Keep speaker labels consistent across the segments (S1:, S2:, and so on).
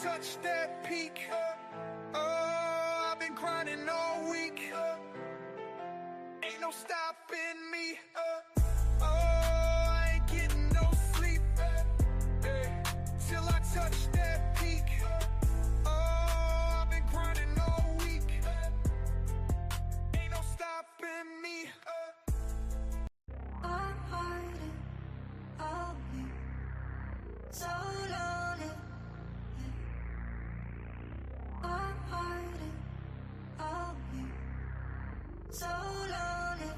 S1: touch that peak, oh, I've been grinding all week. Ain't no stopping me. Oh, I ain't getting no sleep till I touch that peak. Oh, I've been grinding all week. Ain't no stopping me.
S2: I'm hiding all week, so lonely. I'm hiding all week, so lonely.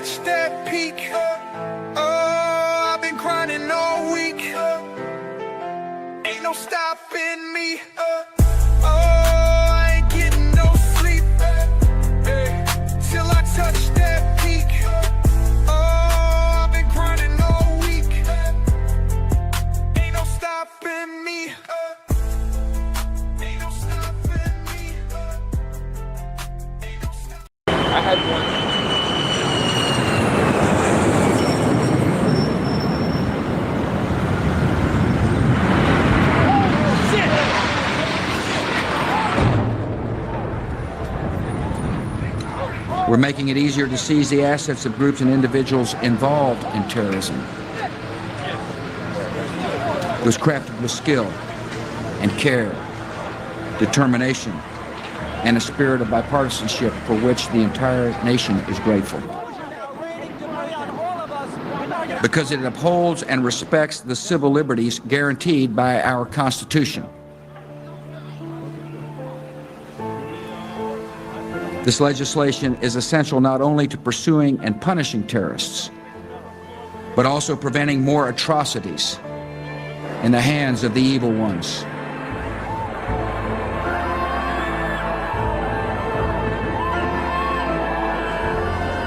S1: touch that peak. Oh, I've been grinding all week. Ain't no stopping me. Oh, I ain't getting no sleep. Till I touch that peak. Oh, I've been grinding all week. Ain't no stopping me. Ain't no stopping me. Ain't no stopping me.
S3: I had one.
S4: We're making it easier to seize the assets of groups and individuals involved in terrorism. It was crafted with skill and care, determination, and a spirit of bipartisanship for which the entire nation is grateful. Because it upholds and respects the civil liberties guaranteed by our Constitution. This legislation is essential not only to pursuing and punishing terrorists, but also preventing more atrocities in the hands of the evil ones.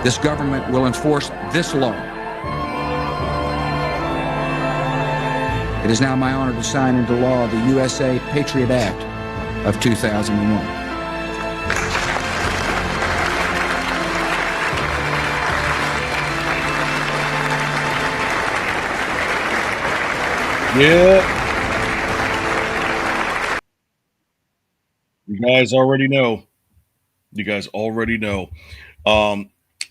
S4: This government will enforce this law. It is now my honor to sign into law the USA Patriot Act of 2001.
S5: Yeah. You guys already know.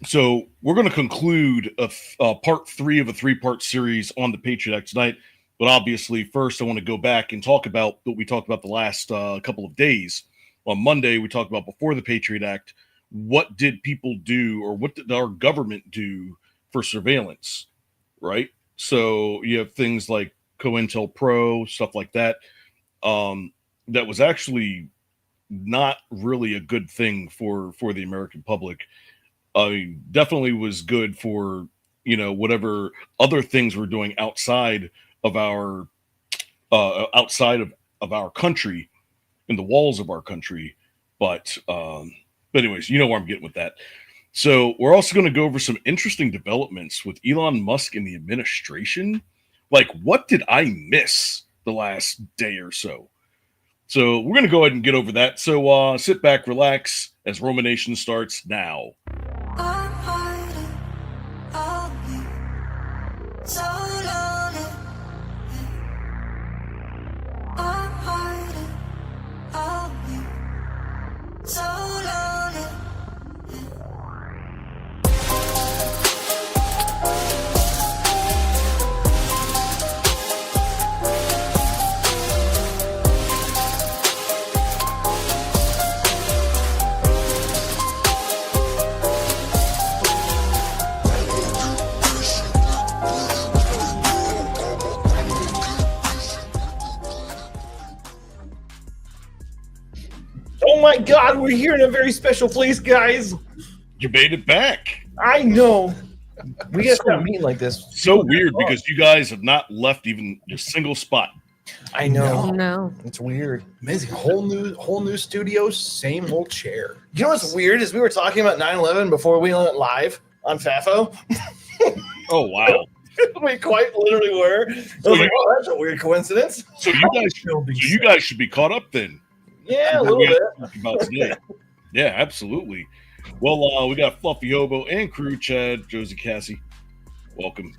S5: So we're going to conclude part 3 of a 3-part series on the Patriot Act tonight. But obviously, first, I want to go back and talk about what we talked about the last couple of days. On Monday, we talked about before the Patriot Act, what did people do or what did our government do for surveillance, right? So you have things like COINTELPRO, stuff like that. That was actually not really a good thing for the American public. I mean, definitely was good for, whatever other things we're doing outside of our country, in the walls of our country. But anyways, you know where I'm getting with that. So we're also going to go over some interesting developments with Elon Musk and the administration. Like, what did I miss the last day or so? So we're going to go ahead and get over that. So sit back, relax, as ROMA Nation starts now.
S2: I'm hiding all you so lonely. I'm hiding all you so lonely.
S3: Oh my God, we're here in a very special place, guys.
S5: You made it back.
S3: I know. We gotta stop meeting like this.
S5: So weird because you guys have not left even a single spot.
S3: I know.
S6: No.
S3: It's weird.
S7: Amazing. Whole new studio, same old chair.
S3: You know what's weird is we were talking about 9/11 before we went live on FAFO.
S5: Oh, wow.
S3: We quite literally were. I was like, oh, that's a weird coincidence.
S5: So you guys should be caught up then.
S3: Yeah, a little bit.
S5: About today. Yeah, absolutely. Well, we got Fluffy Hobo and crew Chad, Josie, Cassie. Welcome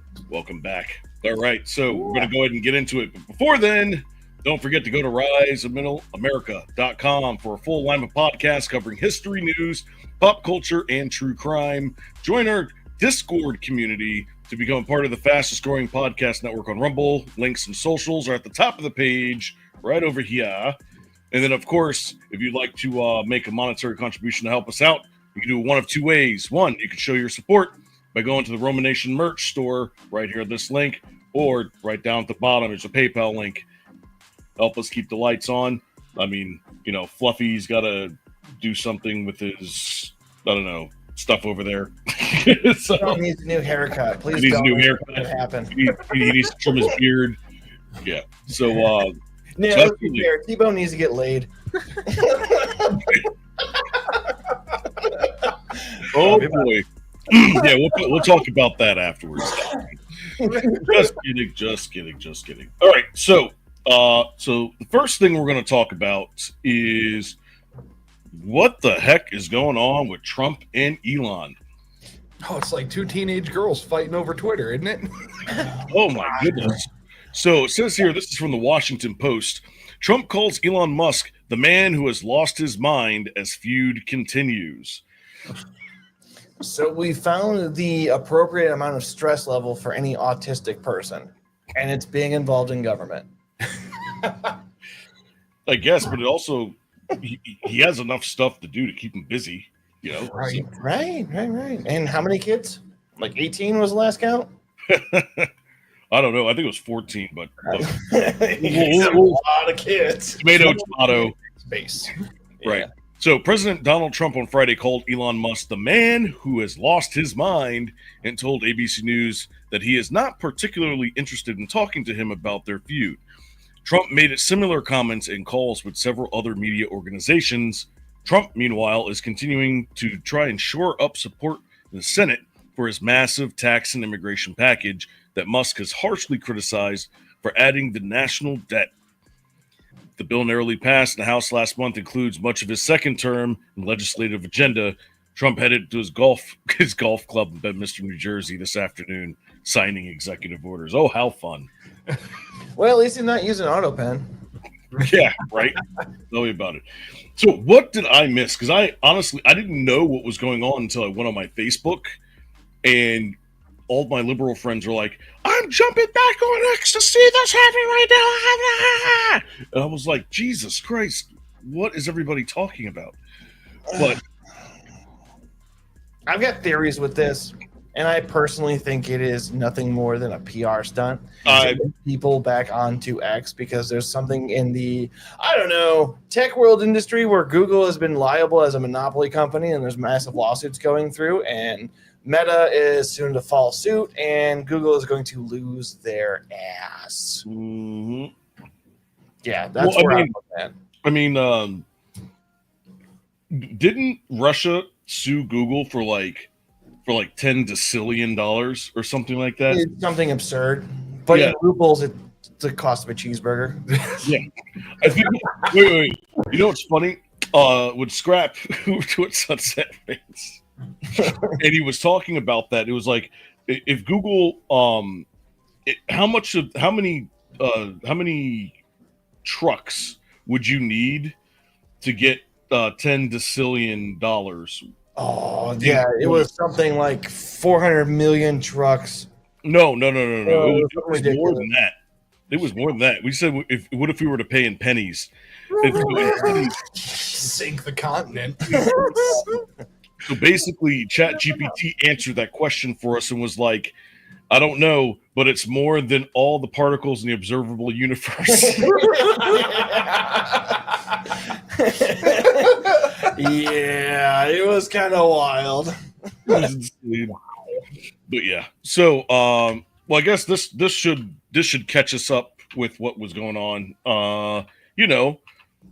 S5: back. All right, so we're going to go ahead and get into it. But before then, don't forget to go to riseofmiddleamerica.com for a full line of podcasts covering history, news, pop culture, and true crime. Join our Discord community to become part of the fastest growing podcast network on Rumble. Links and socials are at the top of the page right over here. And then, of course, if you'd like to make a monetary contribution to help us out, you can do it one of two ways. One, you can show your support by going to the ROMA Nation merch store right here at this link, or right down at the bottom, there's a PayPal link. Help us keep the lights on. I mean, Fluffy's got to do something with his, I don't know, stuff over there. So,
S3: He needs a new haircut. Please
S5: he needs a
S3: don't
S5: new
S3: let
S5: haircut.
S3: it happen.
S5: He needs to trim his beard. Yeah. So,
S3: Yeah,
S5: so
S3: let's be fair. T-Bone needs to get laid.
S5: oh boy. Yeah, we'll talk about that afterwards. Just kidding. All right, so the first thing we're going to talk about is what the heck is going on with Trump and Elon.
S7: Oh, it's like two teenage girls fighting over Twitter, isn't it?
S5: Oh my goodness. So it says here, this is from the Washington Post. Trump calls Elon Musk the man who has lost his mind as feud continues.
S3: So we found the appropriate amount of stress level for any autistic person, and it's being involved in government.
S5: I guess, but it also he has enough stuff to do to keep him busy, you know.
S7: Right.
S3: Right. And how many kids? Like 18 was the last count?
S5: I don't know. I think it was 14, but
S3: He's a lot of kids.
S5: tomato.
S7: Space.
S5: Right.
S3: Yeah.
S5: So President Donald Trump on Friday called Elon Musk the man who has lost his mind and told ABC News that he is not particularly interested in talking to him about their feud. Trump made similar comments and calls with several other media organizations. Trump, meanwhile, is continuing to try and shore up support in the Senate for his massive tax and immigration package that Musk has harshly criticized for adding the national debt. The bill narrowly passed in the House last month includes much of his second term and legislative agenda. Trump headed to his golf club in Bedminster, New Jersey this afternoon, signing executive orders. Oh, how fun.
S3: Well, at least he's not using auto pen.
S5: Yeah, right. Tell me about it. So what did I miss? Because I didn't know what was going on until I went on my Facebook, and all my liberal friends were like, I'm jumping back on X to see this happening right now. And I was like, Jesus Christ, what is everybody talking about? But
S3: I've got theories with this, and I personally think it is nothing more than a PR stunt to get people back onto X, because there's something in the, I don't know, tech world industry where Google has been liable as a monopoly company, and there's massive lawsuits going through, and Meta is soon to follow suit, and Google is going to lose their ass.
S5: mm-hmm.
S3: Yeah, that's
S5: Well,
S3: where I'm at.
S5: I mean, didn't Russia sue Google for like $10 decillion or something like that?
S3: It's something absurd, but
S5: Yeah.
S3: in rubles, it's the cost of a cheeseburger.
S5: Yeah. I think, wait. You know what's funny? With Scrap, with Sunset Fans, and he was talking about that. It was like, if Google, how many trucks would you need to get $10 decillion?
S3: Oh, yeah, it was something like 400 million trucks.
S5: No.
S3: Oh,
S5: It was more
S3: ridiculous.
S5: than that. It was more than that. We said, what if we were to pay in pennies? If
S7: Sink the continent.
S5: So basically, ChatGPT answered that question for us and was like, I don't know, but it's more than all the particles in the observable universe.
S3: Yeah, it was kind of wild.
S5: It was insane. But yeah, so well, I guess this should catch us up with what was going on.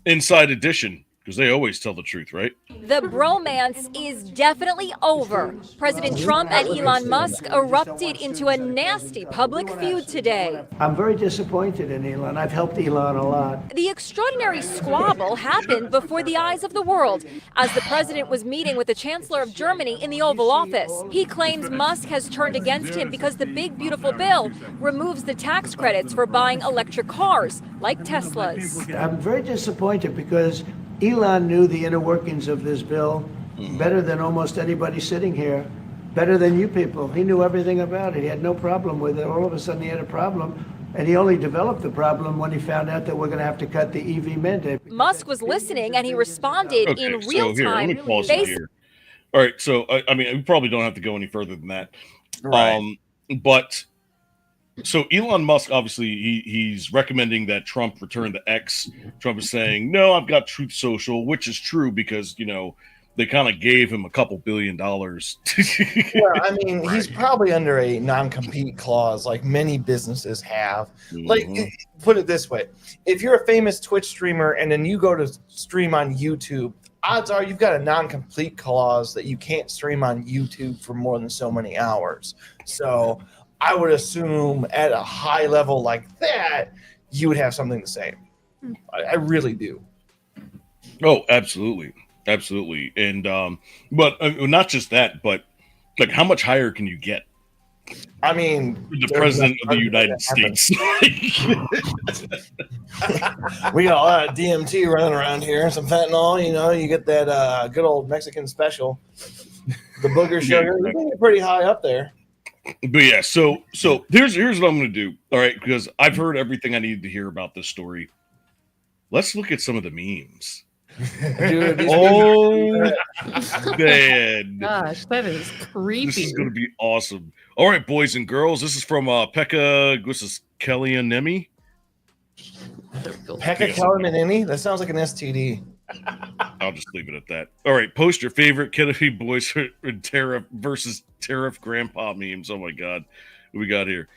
S5: Inside Edition, because they always tell the truth, right?
S6: The bromance is definitely over. President Trump and Elon Musk erupted into a nasty public feud today.
S8: I'm very disappointed in Elon. I've helped Elon a lot.
S6: The extraordinary squabble happened before the eyes of the world as the president was meeting with the Chancellor of Germany in the Oval Office. He claims Musk has turned against him because the big, beautiful bill removes the tax credits for buying electric cars like Teslas.
S8: I'm very disappointed because Elon knew the inner workings of this bill better than almost anybody sitting here, better than you people. He knew everything about it. He had no problem with it. All of a sudden he had a problem, and he only developed the problem when he found out that we're going to have to cut the EV mandate.
S6: Musk was listening and he responded in real
S5: Here, let
S6: time.
S5: me pause it here. All right, so I mean, we probably don't have to go any further than that.
S3: Right.
S5: But so Elon Musk, obviously, he's recommending that Trump return to X. Trump is saying, no, I've got Truth Social, which is true because, they kind of gave him a couple $1 billion.
S3: Well, I mean, he's probably under a non-compete clause, like many businesses have. Like, put it this way: if you're a famous Twitch streamer and then you go to stream on YouTube, odds are you've got a non-compete clause that you can't stream on YouTube for more than so many hours. So, I would assume at a high level like that, you would have something to say. I really do.
S5: Oh, absolutely. Absolutely. And but not just that, but like how much higher can you get?
S3: I mean,
S5: The president of the United States.
S3: We got a lot of DMT running around here, some fentanyl, you know, you get that good old Mexican special. The booger sugar, you can get pretty high up there.
S5: But yeah, so here's what I'm gonna do. All right, because I've heard everything I needed to hear about this story. Let's look at some of the memes.
S3: Dude,
S5: Oh man.
S9: Gosh, that is creepy.
S5: This is going to be awesome. All right, boys and girls. This is from Pekka Kellyanemi.
S3: Pekka Kellyanemi? That sounds like an STD.
S5: I'll just leave it at that. All right, post your favorite Kennedy boys tariff versus tariff grandpa memes. Oh my God, what we got here?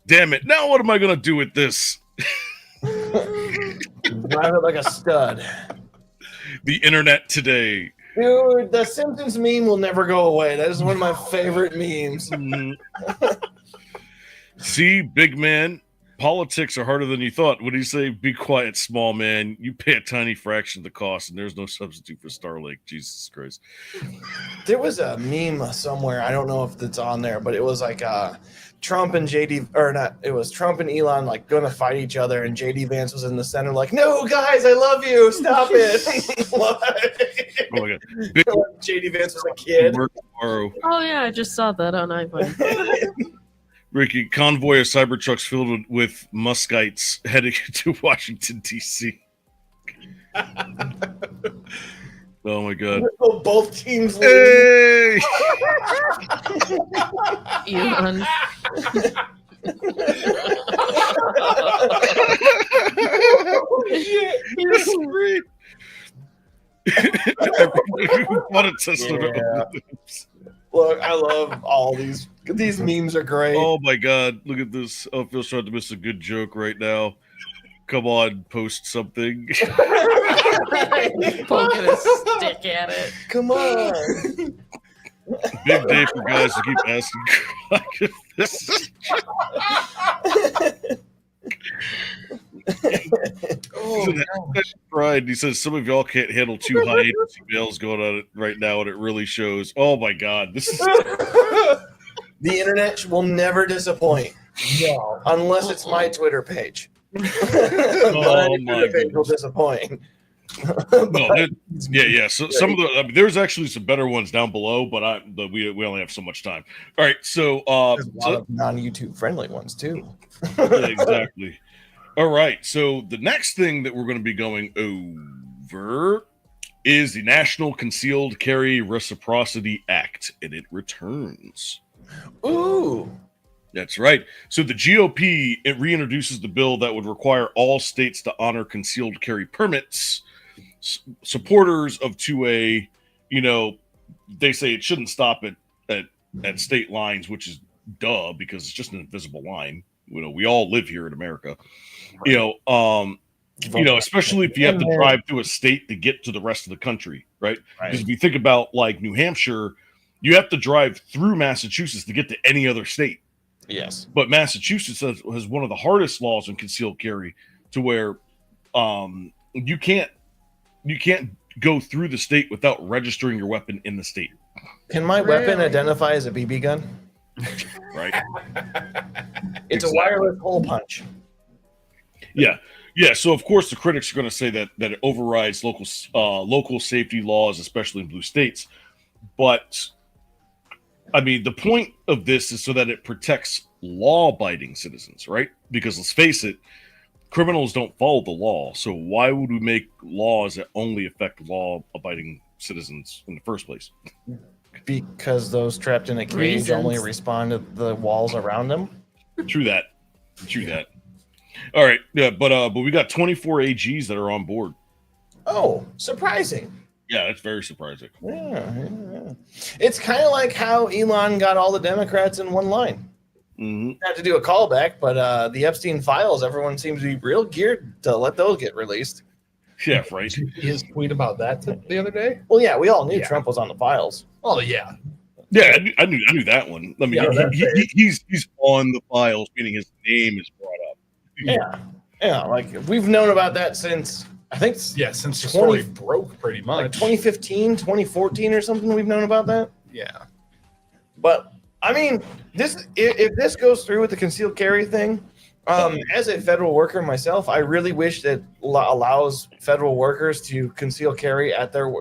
S5: Damn it! Now what am I going to do with this?
S3: Drive it like a stud.
S5: The internet today.
S3: Dude, the Simpsons meme will never go away. That is one of my favorite memes.
S5: See, big man, politics are harder than you thought. What do you say? Be quiet, small man. You pay a tiny fraction of the cost, and there's no substitute for Starlink. Jesus Christ.
S3: There was a meme somewhere. I don't know if it's on there, but it was like Trump and JD, or not, it was Trump and Elon like going to fight each other, and JD Vance was in the center like, no, guys, I love you. Stop it.
S5: Oh my God. Big
S3: JD Vance was a kid.
S5: work tomorrow.
S9: Oh yeah, I just saw that on iPhone.
S5: Ricky, convoy of Cybertrucks filled with Muskites heading to Washington, D.C. Oh my God.
S3: Oh, both teams lose.
S5: Hey!
S9: Elon.
S5: It's great.
S3: Look, I love all these. These memes are great.
S5: Oh my God, look at this. Oh, Phil's trying to miss a good joke right now. Come on, post something.
S9: Poking a stick at it.
S3: Come on.
S5: Big day for guys to keep asking. Pride. He says some of y'all can't handle too high agency bills going on right now, and it really shows. Oh my God, this is
S3: The internet will never disappoint.
S7: No.
S3: Unless it's my Twitter page.
S5: Oh my
S3: Twitter page will
S5: goodness.
S3: disappoint.
S5: No, yeah. So some of the there's actually some better ones down below, but we only have so much time. All right, so
S3: There's a lot of non-YouTube friendly ones too.
S5: yeah, exactly. All right, so the next thing that we're going to be going over is the National Concealed Carry Reciprocity Act, and it returns.
S3: Ooh.
S5: That's right. So the GOP, it reintroduces the bill that would require all states to honor concealed carry permits. Supporters of 2A, they say it shouldn't stop at state lines, which is duh, because it's just an invisible line. We all live here in America. Especially if you have to drive through a state to get to the rest of the country, right? Because if you think about like New Hampshire, you have to drive through Massachusetts to get to any other state.
S3: Yes.
S5: But Massachusetts has one of the hardest laws on concealed carry, to where you can't go through the state without registering your weapon in the state.
S3: Can my weapon identify as a BB gun?
S5: Right.
S3: It's a wireless hole punch.
S5: Yeah. So of course the critics are going to say that it overrides local safety laws, especially in blue states. But I mean, the point of this is so that it protects law-abiding citizens, right? Because let's face it, criminals don't follow the law. So why would we make laws that only affect law-abiding citizens in the first place?
S3: Because those trapped in a cage only respond to the walls around them.
S5: True that. All right, yeah, but we got 24 AGs that are on board.
S3: Oh, surprising.
S5: Yeah, that's very surprising.
S3: Yeah. It's kind of like how Elon got all the Democrats in one line.
S5: Mm-hmm.
S3: Not to do a callback, but the Epstein files, everyone seems to be real geared to let those get released.
S5: Yeah, right.
S7: His tweet about that the other day.
S3: Well, yeah, we all knew
S7: Yeah.
S3: Trump was on the files.
S7: Oh yeah,
S5: Yeah, I knew that one. I mean,
S7: Yeah, that's fair.
S5: he's on the files, meaning his name is brought up.
S3: Yeah, like we've known about that since I think
S7: yeah. Since the
S3: 20
S7: story broke, pretty much.
S3: like 2015, 2014 or something. We've known about that.
S7: Yeah.
S3: But I mean, if this goes through with the concealed carry thing, as a federal worker myself, I really wish that allows federal workers to conceal carry at their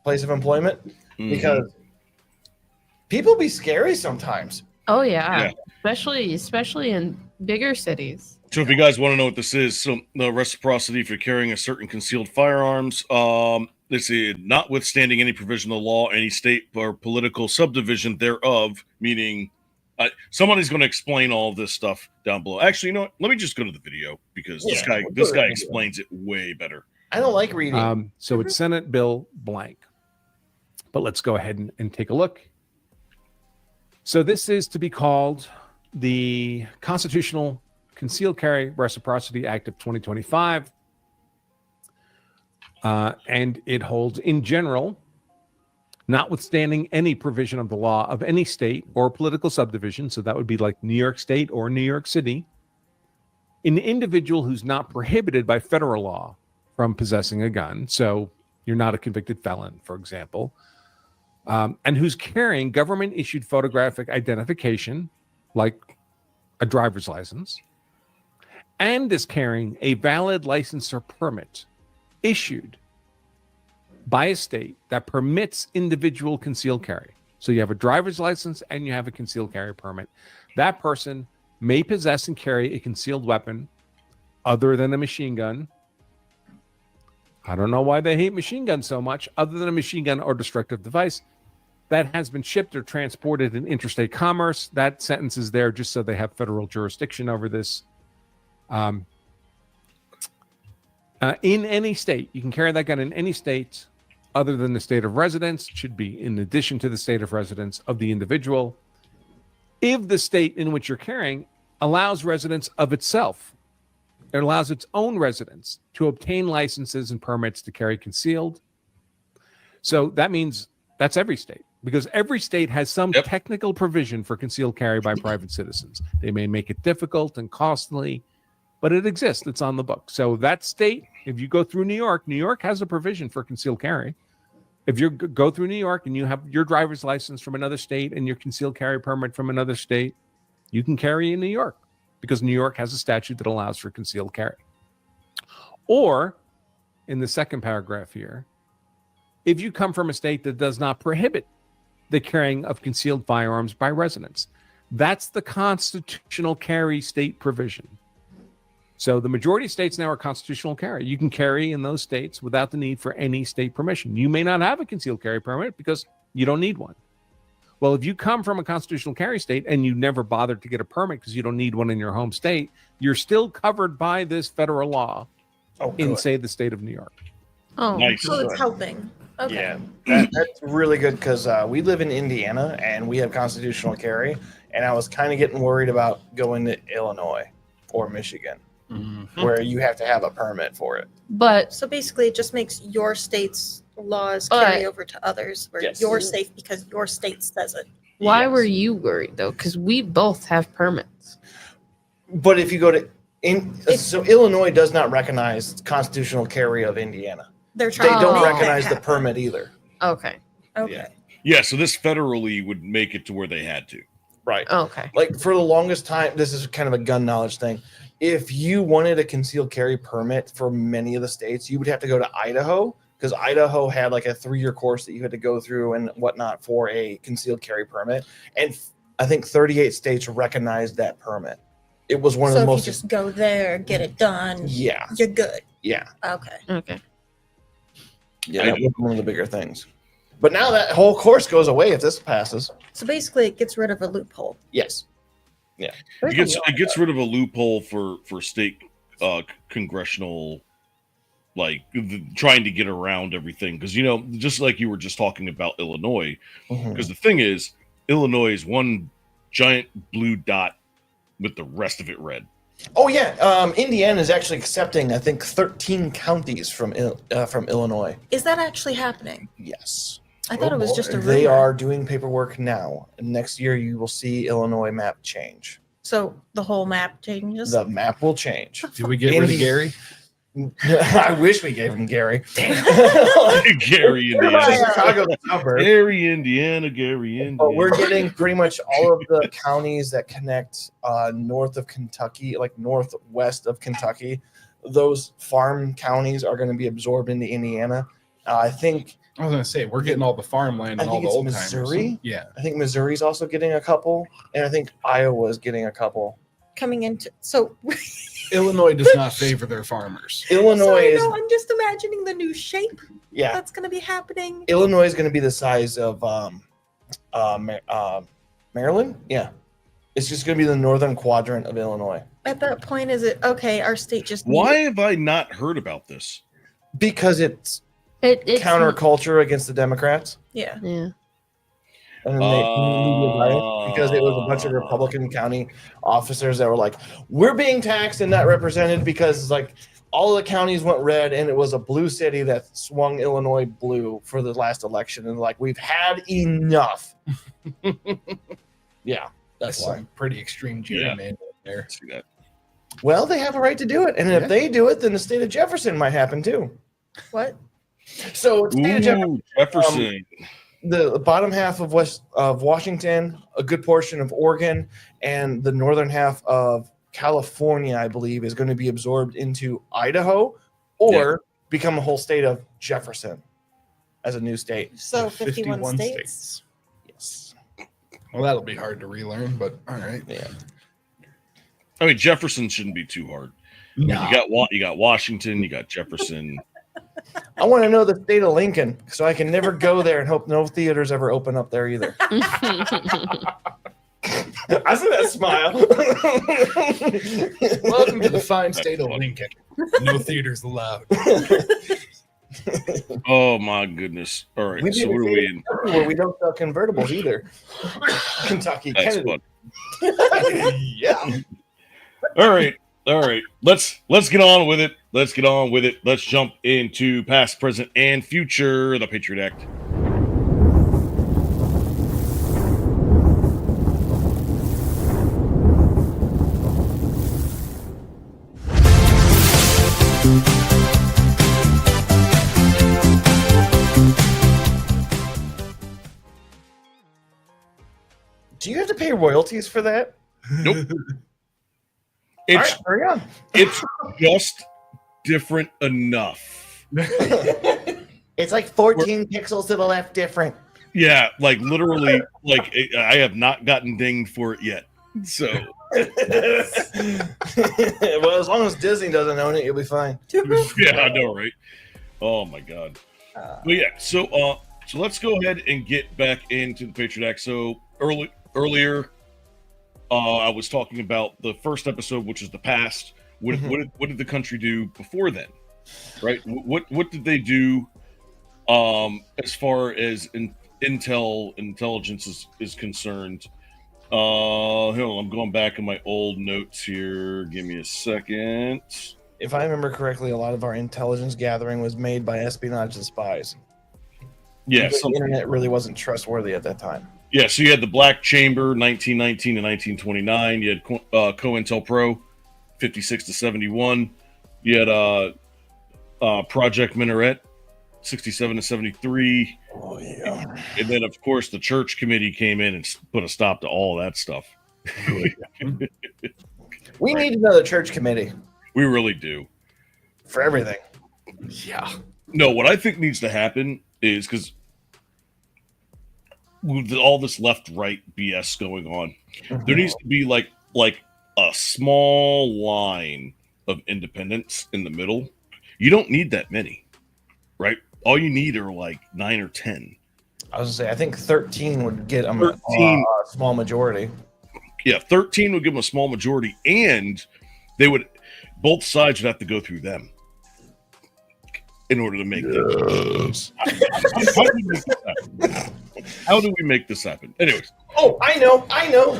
S3: place of employment because people be scary sometimes.
S9: Oh yeah.
S5: Yeah.
S9: Especially in bigger cities.
S5: So if you guys want to know what this is, so the reciprocity for carrying a certain concealed firearms, this is notwithstanding any provision of the law, any state or political subdivision thereof, meaning somebody's going to explain all of this stuff down below. Actually, you know what? Let me just go to the video because this guy explains it way better.
S3: I don't like reading.
S10: So it's Senate Bill blank. But let's go ahead and take a look. So this is to be called the Constitutional Concealed Carry Reciprocity Act of 2025. And it holds in general, notwithstanding any provision of the law of any state or political subdivision, so that would be like New York State or New York City, an individual who's not prohibited by federal law from possessing a gun, so you're not a convicted felon, for example, and who's carrying government-issued photographic identification, like a driver's license, and is carrying a valid license or permit issued by a state that permits individual concealed carry. So you have a driver's license and you have a concealed carry permit. That person may possess and carry a concealed weapon other than a machine gun. I don't know why they hate machine guns so much, other than a machine gun or destructive device that has been shipped or transported in interstate commerce. That sentence is there just so they have federal jurisdiction over this. In any state, you can carry that gun in any state other than the state of residence. It should be in addition to the state of residence of the individual. If the state in which you're carrying allows residents of itself, it allows its own residents to obtain licenses and permits to carry concealed. So that means that's every state, because every state has some technical provision for concealed carry by private citizens. They may make it difficult and costly, but it exists. It's on the book. So that state, if you go through New York has a provision for concealed carry. If you go through New York and you have your driver's license from another state and your concealed carry permit from another state, you can carry in New York because New York has a statute that allows for concealed carry. Or in the second paragraph here, if you come from a state that does not prohibit the carrying of concealed firearms by residents, that's the constitutional carry state provision. So the majority of states now are constitutional carry. You can carry in those states without the need for any state permission. You may not have a concealed carry permit because you don't need one. Well, if you come from a constitutional carry state and you never bothered to get a permit because you don't need one in your home state, you're still covered by this federal law in, say, the state of New York.
S9: Oh,
S5: Nice.
S11: So it's helping. Okay.
S3: Yeah, that's really good because we live in Indiana and we have constitutional carry, and I was kind of getting worried about going to Illinois or Michigan, where you have to have a permit for it.
S9: but
S11: So basically, it just makes your state's laws carry over to others, where
S3: Yes.
S11: you're safe because your state says it.
S9: why
S3: Yes.
S9: were you worried though? Because we both have permits.
S3: But if you go to so Illinois does not recognize constitutional carry of Indiana.
S11: They're
S3: They
S11: trying to
S3: don't
S11: make that
S3: recognize the
S11: happen.
S3: permit either.
S9: Okay.
S11: Okay.
S3: Yeah.
S5: Yeah, so this federally would make it to where they had to.
S3: Right.
S9: Okay.
S3: Like for the longest time, this is kind of a gun knowledge thing. If you wanted a concealed carry permit for many of the states, you would have to go to Idaho because Idaho had like a 3-year course that you had to go through and whatnot for a concealed carry permit. And I think 38 states recognized that permit. It was one of
S11: So
S3: the
S11: if you
S3: most.
S11: just go there, get it done,
S3: Yeah.
S11: you're good.
S3: Yeah.
S11: Okay.
S9: Okay.
S3: Yeah. That was one of the bigger things. But now that whole course goes away if this passes.
S11: So basically, it gets rid of a loophole.
S3: Yes.
S5: It gets rid of a loophole for state congressional like trying to get around everything. Because, just like you were just talking about Illinois, because the thing is, Illinois is one giant blue dot with the rest of it red.
S3: Oh yeah, Indiana is actually accepting, I think, 13 counties from Illinois.
S11: Is that actually happening?
S3: Yes,
S11: I thought it was just a rumor.
S3: they are doing paperwork now. Next year, you will see Illinois map change.
S11: So the whole map changes?
S3: The map will change.
S7: Did we get rid of Gary?
S3: I wish we gave him Gary.
S5: Gary, Indiana.
S3: Chicago suburb.
S5: Gary, Indiana.
S3: But we're getting pretty much all of the counties that connect north of Kentucky, like northwest of Kentucky. Those farm counties are going to be absorbed into Indiana. I think.
S7: I was going to say, we're getting all the farmland and all the old
S3: Missouri.
S7: Yeah.
S3: I think Missouri's also getting a couple, and I think Iowa's getting a couple.
S11: Coming into so
S7: Illinois does not favor their farmers.
S3: Illinois is.
S11: I'm just imagining the new shape
S3: Yeah.
S11: that's going to be happening.
S3: Illinois is going to be the size of Maryland. Yeah. It's just going to be the northern quadrant of Illinois.
S11: At that point, is it okay? Our state just
S5: Why have I not heard about this?
S3: Because it's
S9: It's
S3: counterculture against the Democrats.
S11: Yeah.
S9: Yeah.
S3: And then because it was a bunch of Republican county officers that were like, we're being taxed and not represented because like all the counties went red and it was a blue city that swung Illinois blue for the last election. And like, we've had enough. Yeah, that's why.
S7: Some pretty extreme gerrymandering there.
S5: See that?
S3: Well, they have a right to do it. And if they do it, then the state of Jefferson might happen too.
S11: What?
S3: So state of Jefferson.
S5: Jefferson.
S3: The bottom half of Washington, a good portion of Oregon, and the northern half of California, I believe, is going to be absorbed into Idaho or become a whole state of Jefferson as a new state.
S11: So 51 states.
S3: Yes.
S7: Well, that'll be hard to relearn, but all right.
S3: Yeah.
S5: I mean, Jefferson shouldn't be too hard.
S7: No.
S5: You got Washington, you got Jefferson.
S3: I want to know the state of Lincoln so I can never go there and hope no theaters ever open up there either. I see that smile.
S7: Welcome to the fine state of Lincoln. No theaters allowed.
S5: Oh my goodness! All right, so what are we in?
S3: Where we don't sell convertibles either. Kentucky,
S5: That's
S3: Kennedy.
S5: fun.
S3: Yeah.
S5: All right. Let's get on with it. Let's jump into past, present, and future. The Patriot Act.
S3: Do you have to pay royalties for that?
S5: Nope.
S3: All right, hurry on.
S5: It's just different enough.
S3: It's like 14 pixels to the left different.
S5: Yeah, like literally, like I have not gotten dinged for it yet. So,
S3: Well, as long as Disney doesn't own it, you'll be fine.
S5: yeah, I know, right? Oh my god. But yeah, so let's go ahead and get back into the Patriot Act. So earlier, I was talking about the first episode, which is the past. What did the country do before then? Right? What did they do as far as intelligence is concerned? Hold on, I'm going back in my old notes here. Give me a second.
S3: If I remember correctly, a lot of our intelligence gathering was made by espionage and spies.
S5: Yeah,
S3: The internet really wasn't trustworthy at that time.
S5: Yeah, so you had the Black Chamber, 1919 to 1929. You had COINTELPRO, 56 to 71. You had Project Minaret, 67 to 73.
S3: Oh, yeah.
S5: And then, of course, the Church Committee came in and put a stop to all that stuff.
S3: We need another church committee
S5: We really do.
S3: for everything.
S7: Yeah.
S5: No, what I think needs to happen is because with all this left-right BS going on, there needs to be like a small line of independents in the middle. You don't need that many, right? All you need are like 9 or 10.
S3: I was gonna say, I think 13 would get them
S5: 13.
S3: a small majority.
S5: Yeah, 13 would give them a small majority, and both sides would have to go through them. in order to make things. How do we make this happen? Anyways.
S3: Oh, I know.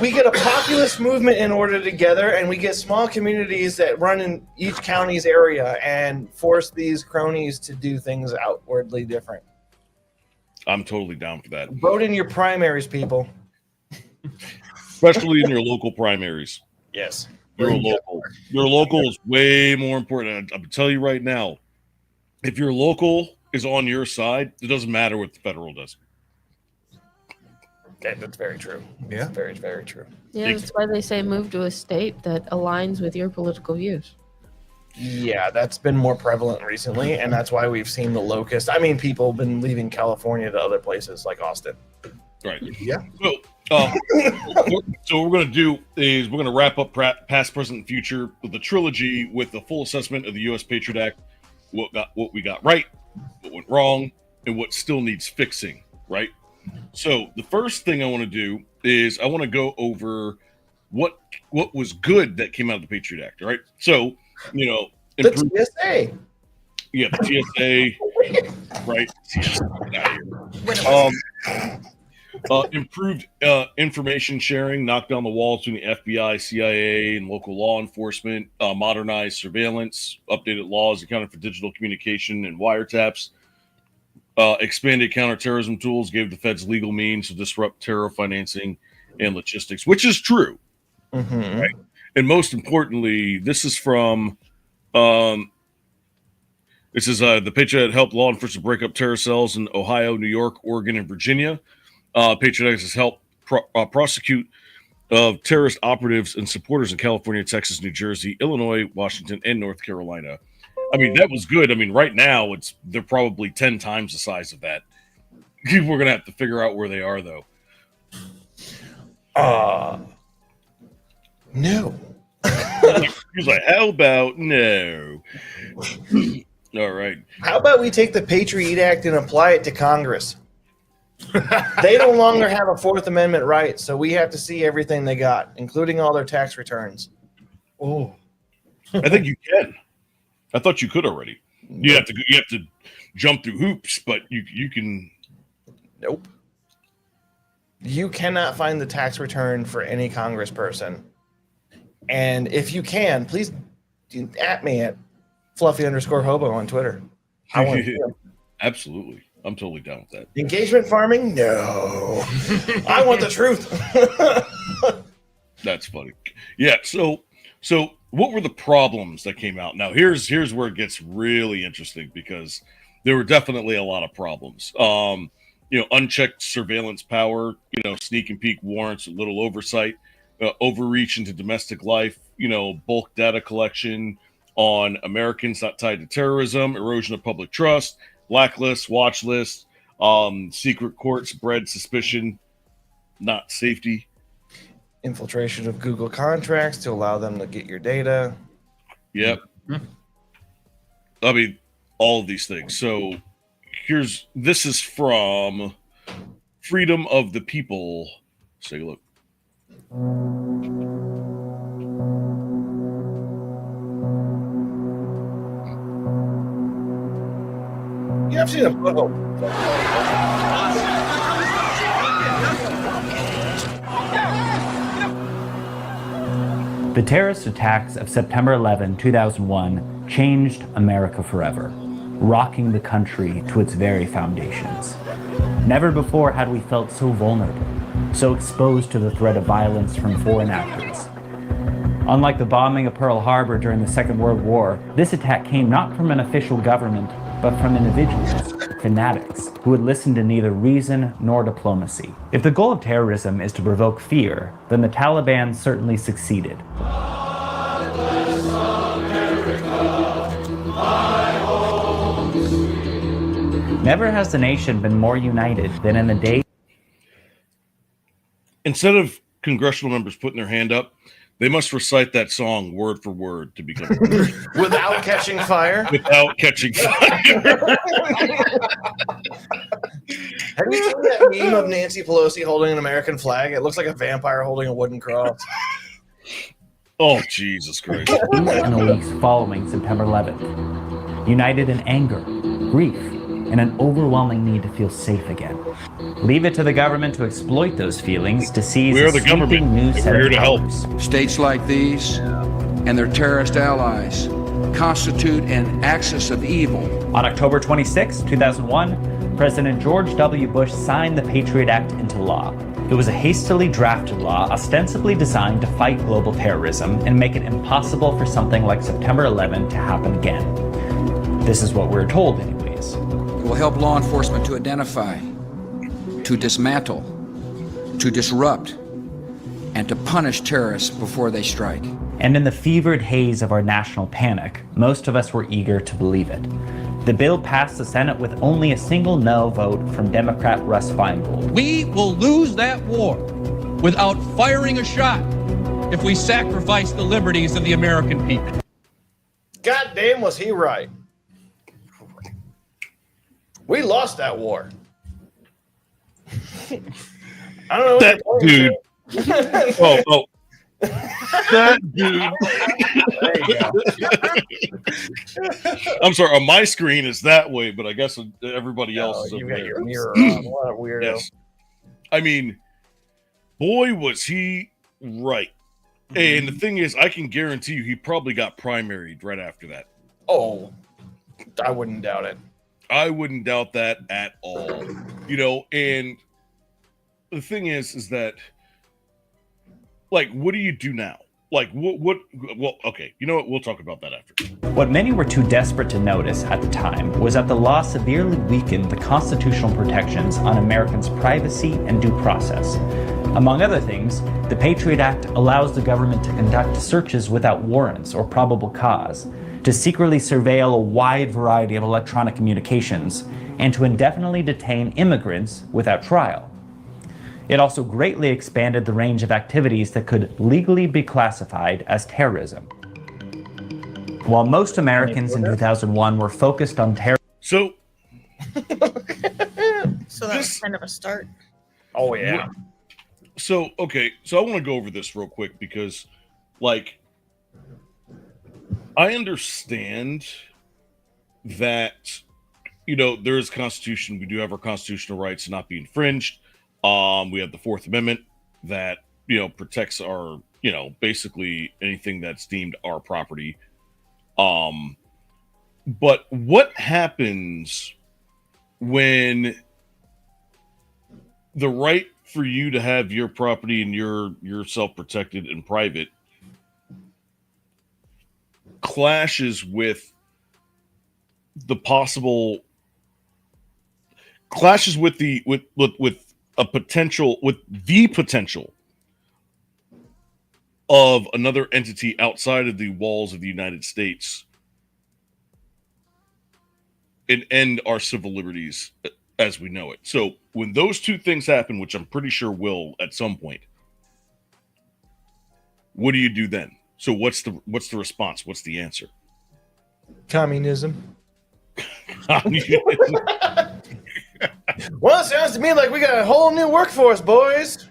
S3: We get a populist movement in order together, and we get small communities that run in each county's area and force these cronies to do things outwardly different.
S5: I'm totally down for that.
S3: Vote in your primaries, people.
S5: Especially in your local primaries.
S3: Yes.
S5: Your local is way more important. I'm tell you right now, if your local is on your side, it doesn't matter what the federal does.
S3: That's very true. Yeah. Very, very true.
S9: Yeah, that's why they say move to a state that aligns with your political views.
S3: Yeah, that's been more prevalent recently, and that's why we've seen the locust. I mean, people have been leaving California to other places like Austin.
S5: Right.
S3: Yeah.
S5: So what we're going to do is we're going to wrap up past, present, and future with the trilogy with the full assessment of the U.S. Patriot Act, what we got right, what went wrong, and what still needs fixing, right? So the first thing I want to do is I want to go over what was good that came out of the Patriot Act, all right? So,
S3: the TSA.
S5: Yeah, the TSA, right? Improved information sharing, knocked down the walls between the FBI, CIA, and local law enforcement, modernized surveillance, updated laws accounted for digital communication and wiretaps, expanded counterterrorism tools, gave the feds legal means to disrupt terror financing and logistics, which is true.
S3: Mm-hmm.
S5: Right? And most importantly, this is from the Patriot Act helped law enforcement break up terror cells in Ohio, New York, Oregon, and Virginia. Patriot Act has helped prosecute terrorist operatives and supporters in California, Texas, New Jersey, Illinois, Washington, and North Carolina. I mean, that was good. I mean, right now they're probably 10 times the size of that. We're gonna have to figure out where they are, though.
S3: No.
S5: He's like, how about no? All right.
S3: How about we take the Patriot Act and apply it to Congress? They no longer have a Fourth Amendment right, so we have to see everything they got, including all their tax returns.
S7: Oh,
S5: I think you can. I thought you could already. You have to jump through hoops, but you can.
S3: Nope. You cannot find the tax return for any congressperson. And if you can, please at me at Fluffy_Hobo on Twitter. I want to
S5: Absolutely. I'm totally down with that.
S3: Engagement farming? No. I want the truth.
S5: That's funny. Yeah. So what were the problems that came out? Now here's where it gets really interesting, because there were definitely a lot of problems. Unchecked surveillance power, sneak and peek warrants, little oversight, overreach into domestic life, bulk data collection on Americans not tied to terrorism, erosion of public trust, blacklist, watch list, secret courts bred suspicion, not safety.
S3: Infiltration of Google contracts to allow them to get your data.
S5: Yep. I mean, all of these things. So this is from Freedom of the People. Let's take a look.
S3: You have seen a photo.
S12: The terrorist attacks of September 11, 2001 changed America forever, rocking the country to its very foundations. Never before had we felt so vulnerable, so exposed to the threat of violence from foreign actors. Unlike the bombing of Pearl Harbor during the Second World War, this attack came not from an official government, but from individuals, fanatics, who would listen to neither reason nor diplomacy. If the goal of terrorism is to provoke fear, then the Taliban certainly succeeded. Never has the nation been more united than in the day.
S5: Instead of congressional members putting their hand up, they must recite that song word for word to become
S3: without catching fire.
S5: Without catching fire.
S3: Have you seen that meme of Nancy Pelosi holding an American flag? It looks like a vampire holding a wooden cross.
S5: Oh, Jesus Christ.
S12: In the weeks following September 11th, united in anger, grief and an overwhelming need to feel safe again. Leave it to the government to exploit those feelings to seize a sweeping new set of powers.
S4: States like these and their terrorist allies constitute an axis of evil.
S12: On October 26, 2001, President George W. Bush signed the Patriot Act into law. It was a hastily drafted law ostensibly designed to fight global terrorism and make it impossible for something like September 11 to happen again. This is what we're told anyways.
S4: It will help law enforcement to identify, to dismantle, to disrupt, and to punish terrorists before they strike.
S12: And in the fevered haze of our national panic, most of us were eager to believe it. The bill passed the Senate with only a single no vote from Democrat Russ Feingold.
S13: We will lose that war without firing a shot if we sacrifice the liberties of the American people.
S3: God damn, was he right? We lost that war. I don't know what
S5: that dude. Oh. That dude.
S3: There you go.
S5: I'm sorry. On my screen is that way, but I guess everybody else is
S3: you
S5: over
S3: got
S5: there.
S3: your mirror on. What a weirdo.
S5: Yes. I mean, boy, was he right. And the thing is, I can guarantee you he probably got primaried right after that.
S3: Oh, I wouldn't doubt it.
S5: I wouldn't doubt that at all. You know, and the thing is that, like, what do you do now? Like, well, okay, you know what? We'll talk about that after.
S12: What many were too desperate to notice at the time was that the law severely weakened the constitutional protections on Americans' privacy and due process. Among other things, the Patriot Act allows the government to conduct searches without warrants or probable cause, to secretly surveil a wide variety of electronic communications, and to indefinitely detain immigrants without trial. It also greatly expanded the range of activities that could legally be classified as terrorism. While most Americans in 2001 were focused on terror.
S5: So
S11: that's kind of a start.
S3: Oh, yeah.
S5: So, okay. So I want to go over this real quick because, like, I understand that, you know, there is a Constitution. We do have our constitutional rights to not be infringed. We have the Fourth Amendment that, you know, protects our, you know, basically anything that's deemed our property. But what happens when the right for you to have your property and yourself protected and private clashes with the potential of another entity outside of the walls of the United States and end our civil liberties as we know it. So when those two things happen, which I'm pretty sure will at some point, what do you do then? So what's the response? What's the answer?
S3: Communism. Well, it sounds to me like we got a whole new workforce, boys.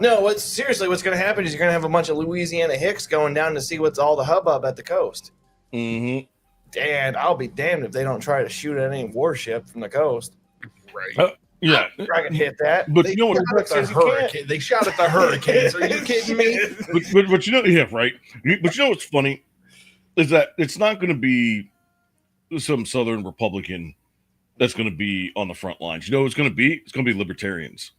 S3: No, seriously, what's going to happen is you're going to have a bunch of Louisiana hicks going down to see what's all the hubbub at the coast.
S5: Mm-hmm.
S3: And I'll be damned if they don't try to shoot at any warship from the coast.
S7: Right.
S5: Yeah.
S3: I can hit that.
S5: But you know what?
S7: They shot at the hurricanes. Are you kidding me?
S5: But you know, yeah, right. But you know what's funny is that it's not going to be some Southern Republican that's going to be on the front lines. You know what it's going to be? It's going to be libertarians.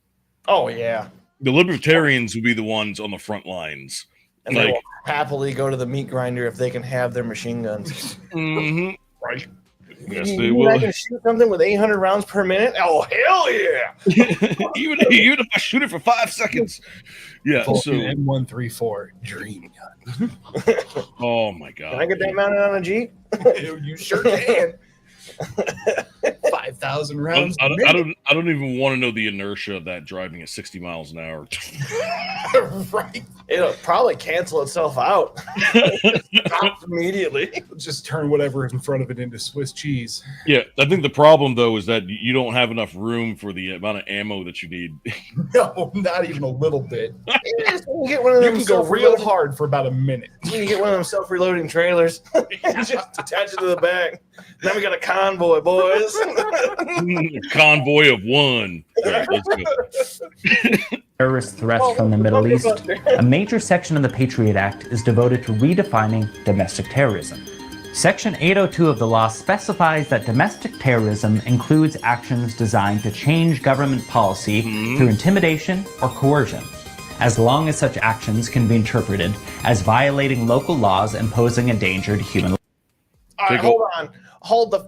S3: Oh, yeah.
S5: The libertarians will be the ones on the front lines.
S3: And they will happily go to the meat grinder if they can have their machine guns.
S5: Mm-hmm. Right. Yes,
S3: you
S5: they will.
S3: I can shoot something with 800 rounds per minute? Oh, hell yeah.
S5: even if I shoot it for 5 seconds. Yeah. So
S7: M134 dream gun.
S5: Oh my God.
S3: Can I get that mounted on a Jeep?
S7: You sure can. 5,000 rounds.
S5: I don't even want to know the inertia of that driving at 60 miles an hour.
S7: Right.
S3: It'll probably cancel itself out. Stop immediately.
S7: Just turn whatever is in front of it into Swiss cheese.
S5: Yeah, I think the problem though is that you don't have enough room for the amount of ammo that you need.
S7: No, not even a little bit.
S3: You get one of
S7: You
S3: them
S7: can go real
S3: self-reloading-
S7: hard for about a minute.
S3: You get one of them self-reloading trailers. Just attach it to the back. Now we got a convoy, boys.
S5: Convoy of one. Right, let's go.
S12: Terrorist threats from the Middle East, a major section of the Patriot Act is devoted to redefining domestic terrorism. Section 802 of the law specifies that domestic terrorism includes actions designed to change government policy through intimidation or coercion, as long as such actions can be interpreted as violating local laws and posing a danger to human life.
S3: All right, hold on. Hold the.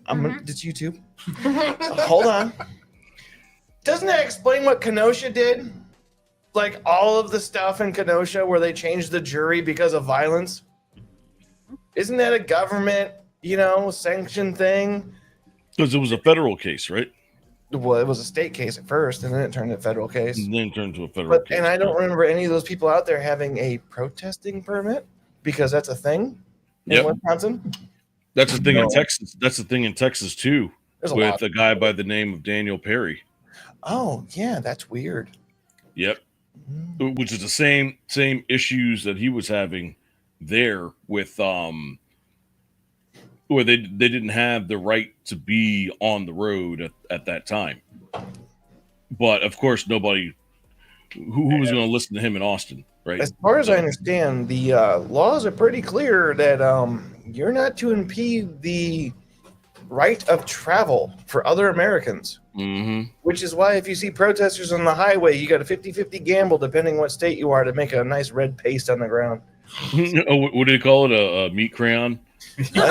S3: It's YouTube. Hold on. Doesn't that explain what Kenosha did? Like all of the stuff in Kenosha where they changed the jury because of violence? Isn't that a government, sanctioned thing?
S5: Because it was a federal case, right?
S3: Well, it was a state case at first, and then it turned to a federal case.
S5: And then turned to a federal case.
S3: And I don't remember any of those people out there having a protesting permit because that's a thing in Wisconsin.
S5: That's the thing in Texas. That's the thing in Texas too,
S3: There's a
S5: with
S3: lot.
S5: a guy by the name of Daniel Perry.
S3: Oh, yeah, that's weird.
S5: Yep. Which is the same issues that he was having there with where they didn't have the right to be on the road at that time. But of course nobody who was going to listen to him in Austin, right?
S3: As far as I understand, the laws are pretty clear that you're not to impede the right of travel for other Americans.
S5: Mm-hmm.
S3: Which is why if you see protesters on the highway, you got a 50-50 gamble, depending what state you are, to make a nice red paste on the ground.
S5: Oh, what do they call it? A meat crayon?
S3: Did you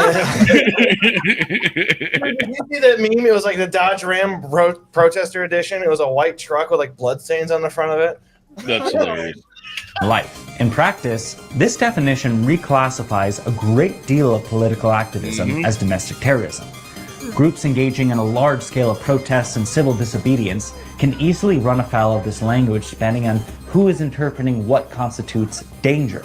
S3: see that meme? It was like the Dodge Ram protester edition. It was a white truck with like bloodstains on the front of it.
S5: That's hilarious.
S12: Life. In practice, this definition reclassifies a great deal of political activism as domestic terrorism. Groups engaging in a large scale of protests and civil disobedience can easily run afoul of this language depending on who is interpreting what constitutes danger.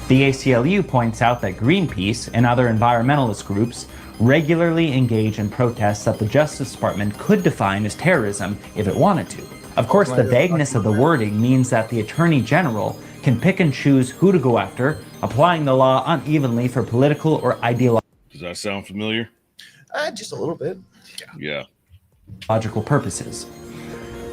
S12: The ACLU points out that Greenpeace and other environmentalist groups regularly engage in protests that the Justice Department could define as terrorism if it wanted to. Of course, the vagueness of the wording means that the Attorney General can pick and choose who to go after, applying the law unevenly for political or ideological.
S5: Does that sound familiar?
S3: Just a little bit.
S5: Yeah.
S12: Logical purposes.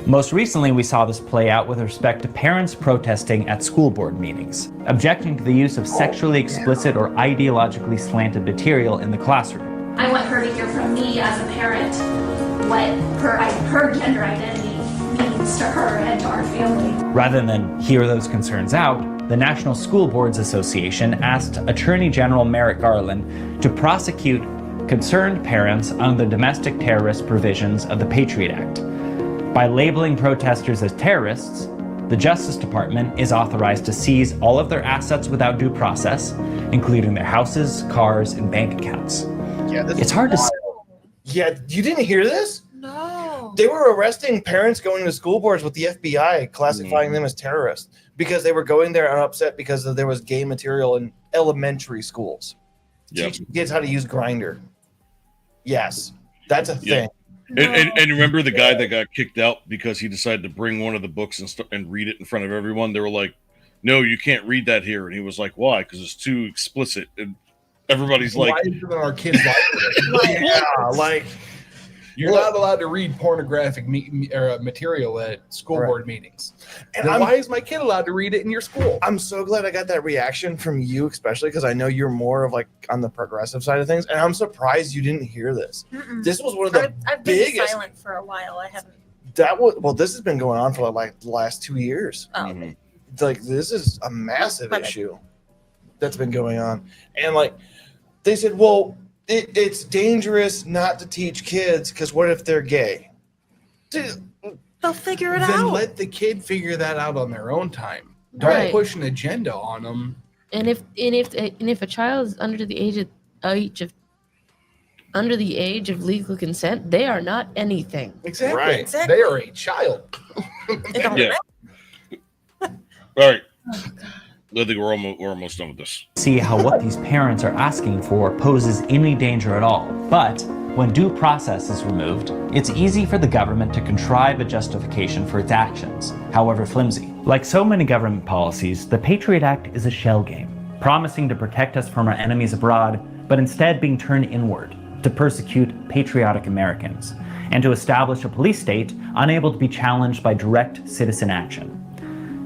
S12: Most recently, we saw this play out with respect to parents protesting at school board meetings, objecting to the use of sexually explicit or ideologically slanted material in the classroom.
S14: I want her to hear from me as a parent what her gender identity means to her and to our family.
S12: Rather than hear those concerns out, the National School Boards Association asked Attorney General Merrick Garland to prosecute concerned parents under the domestic terrorist provisions of the Patriot Act. By labeling protesters as terrorists, the Justice Department is authorized to seize all of their assets without due process, including their houses, cars, and bank accounts.
S3: Yeah,
S12: it's hard to.
S3: Yeah, you didn't hear this?
S11: No.
S3: They were arresting parents going to school boards with the FBI, classifying them as terrorists because they were going there and upset because there was gay material in elementary schools. Teaching kids how to use Grindr. Yes, that's a thing.
S5: And remember the guy that got kicked out because he decided to bring one of the books and read it in front of everyone? They were like, no, you can't read that here. And he was like, why? Because it's too explicit. And everybody's like,
S7: why is it in our kids' library?
S3: Yeah, like
S7: you're not allowed to read pornographic material at school board meetings.
S3: And
S7: then why is my kid allowed to read it in your school?
S3: I'm so glad I got that reaction from you, especially because I know you're more of like on the progressive side of things, and I'm surprised you didn't hear this.
S11: Mm-mm.
S3: This was one of the
S11: I've been
S3: biggest.
S11: silent for a while. I haven't.
S3: This has been going on for like the last 2 years.
S11: Oh, okay.
S3: Like this is a massive issue that's been going on, and like they said, well, it's dangerous not to teach kids because what if they're gay?
S11: They'll figure it
S7: Then
S11: out.
S7: let the kid figure that out on their own time. Don't push an agenda on them.
S9: And if a child is under the age of legal consent, they are not anything.
S7: Exactly.
S3: Right.
S11: Exactly.
S7: They are a child.
S11: It don't
S5: Yeah.
S11: matter.
S5: All right. I think we're almost done with this.
S12: See how what these parents are asking for poses any danger at all. But when due process is removed, it's easy for the government to contrive a justification for its actions, however flimsy. Like so many government policies, the Patriot Act is a shell game, promising to protect us from our enemies abroad, but instead being turned inward to persecute patriotic Americans, and to establish a police state unable to be challenged by direct citizen action.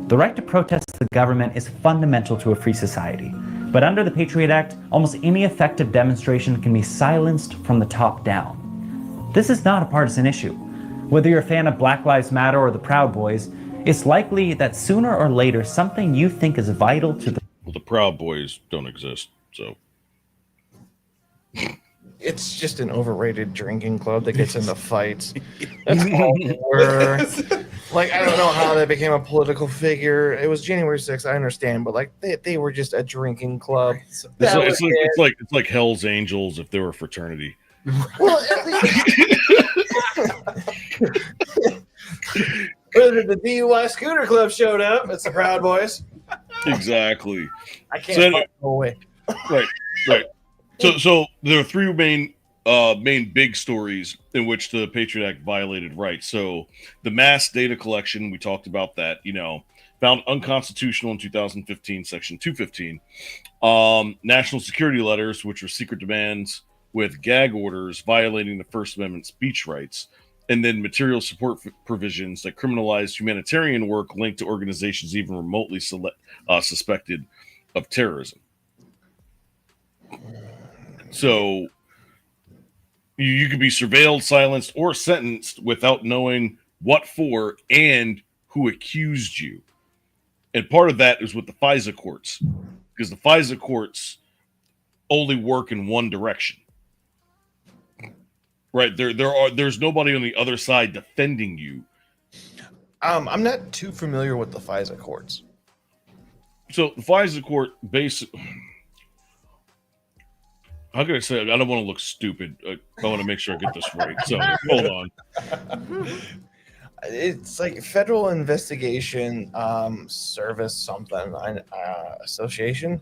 S12: The right to protest the government is fundamental to a free society, but under the Patriot Act, almost any effective demonstration can be silenced from the top down. This is not a partisan issue. Whether you're a fan of Black Lives Matter or the Proud Boys, it's likely that sooner or later something you think is vital to the...
S5: Well, the Proud Boys don't exist, so...
S3: It's just an overrated drinking club that gets into fights. That's all they were. Like, I don't know how they became a political figure. It was January 6th, I understand, but like they were just a drinking club.
S5: It's like Hell's Angels if they were a fraternity.
S3: Well, at least the DUI Scooter Club showed up. It's the Proud Boys.
S5: Exactly.
S3: I can't go away.
S5: Right. So there are three main big stories in which the Patriot Act violated rights. So the mass data collection, we talked about that, found unconstitutional in 2015, Section 215. National security letters, which are secret demands with gag orders violating the First Amendment speech rights. And then material support provisions that criminalize humanitarian work linked to organizations even remotely suspected of terrorism. So you could be surveilled, silenced, or sentenced without knowing what for and who accused you. And part of that is with the FISA courts, because the FISA courts only work in one direction. Right? There's nobody on the other side defending you.
S3: I'm not too familiar with the FISA courts.
S5: So the FISA court how can I say it? I don't want to look stupid. I want to make sure I get this right. So hold on.
S3: It's like Federal Investigation Service something association.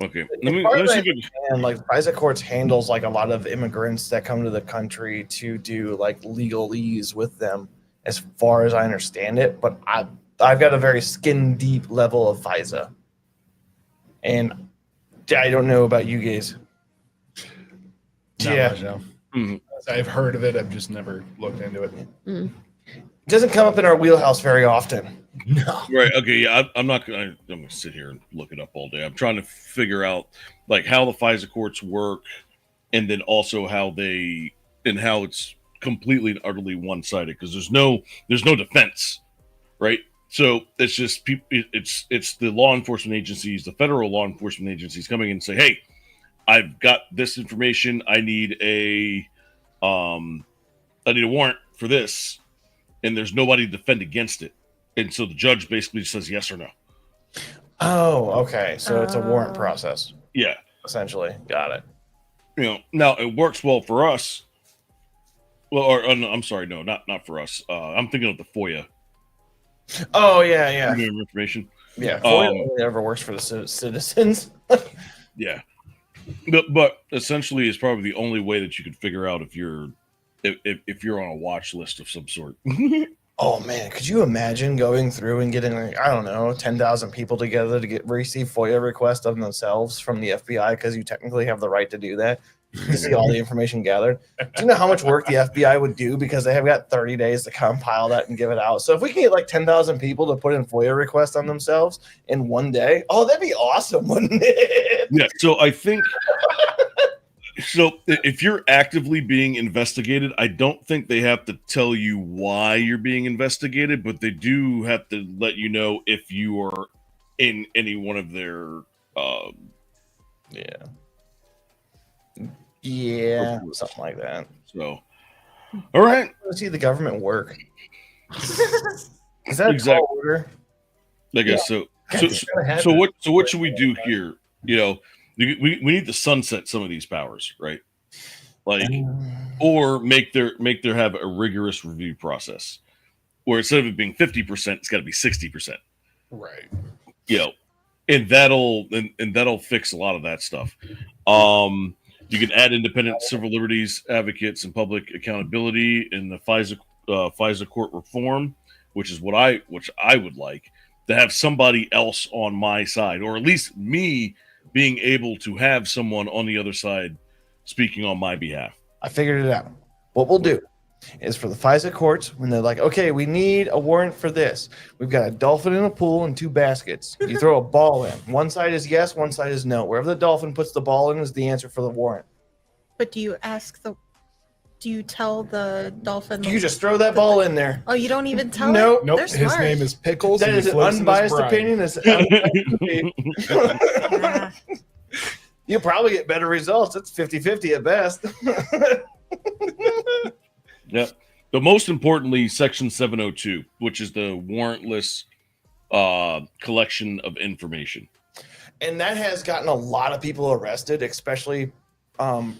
S5: Okay.
S3: And like FISA courts handles like a lot of immigrants that come to the country to do like legalese with them, as far as I understand it. But I've got a very skin deep level of FISA, and I don't know about you guys.
S7: Not much, no. Mm-hmm. I've heard of it. I've just never looked into it.
S3: It doesn't come up in our wheelhouse very often.
S7: No.
S5: Right. Okay. Yeah. I'm not gonna. I'm gonna sit here and look it up all day. I'm trying to figure out like how the FISA courts work, and then also how it's completely and utterly one-sided, because there's no defense, right? So it's just people. It's the law enforcement agencies, the federal law enforcement agencies, coming in and say, "Hey, I've got this information. I need a warrant for this," and there's nobody to defend against it, and so the judge basically says yes or no.
S3: Oh, okay. So it's a warrant process.
S5: Yeah,
S3: essentially. Got it.
S5: Now it works well for us. Well, no, I'm sorry, no, not for us. I'm thinking of the FOIA.
S3: Oh yeah.
S5: Freedom of information.
S3: Yeah, FOIA only ever works for the citizens.
S5: Yeah, but essentially, it's probably the only way that you could figure out if you're on a watch list of some sort.
S3: Oh man, could you imagine going through and getting like, I don't know, 10,000 people together to receive FOIA requests of themselves from the FBI, because you technically have the right to do that, to see all the information gathered. Do you know how much work the FBI would do, because they have got 30 days to compile that and give it out? So if we can get like 10,000 people to put in FOIA requests on themselves in one day, oh, that'd be awesome, wouldn't it?
S5: Yeah. So I think. So if you're actively being investigated, I don't think they have to tell you why you're being investigated, but they do have to let you know if you are in any one of their
S3: something like that.
S5: So all right.
S3: Let's see the government work. Is that
S5: exactly
S3: a tall order?
S5: I guess so. So what should we do here? We need to sunset some of these powers, right? Like, or make there have a rigorous review process. where instead of it being 50%, it's got to be 60%.
S7: Right.
S5: You know, and that'll fix a lot of that stuff. You can add independent civil liberties advocates and public accountability in the FISA court reform, which I would like to have somebody else on my side, or at least me being able to have someone on the other side speaking on my behalf.
S3: I figured it out. What we'll do is for the FISA courts, when they're like, okay, we need a warrant for this. We've got a dolphin in a pool and 2 baskets. You throw a ball in. One side is yes, one side is no. Wherever the dolphin puts the ball in is the answer for the warrant.
S11: But do you tell the dolphin?
S3: You just throw that ball in there.
S11: Oh, you don't even tell
S3: Nope.
S11: it?
S7: Nope.
S11: They're
S7: His
S11: smart.
S7: name is Pickles.
S3: That
S7: and
S3: is
S7: he
S3: an
S7: floats in his
S3: unbiased
S7: brine.
S3: opinion. You'll probably get better results. It's 50-50 at best.
S5: Yeah. But most importantly, Section 702, which is the warrantless collection of information.
S3: And that has gotten a lot of people arrested, especially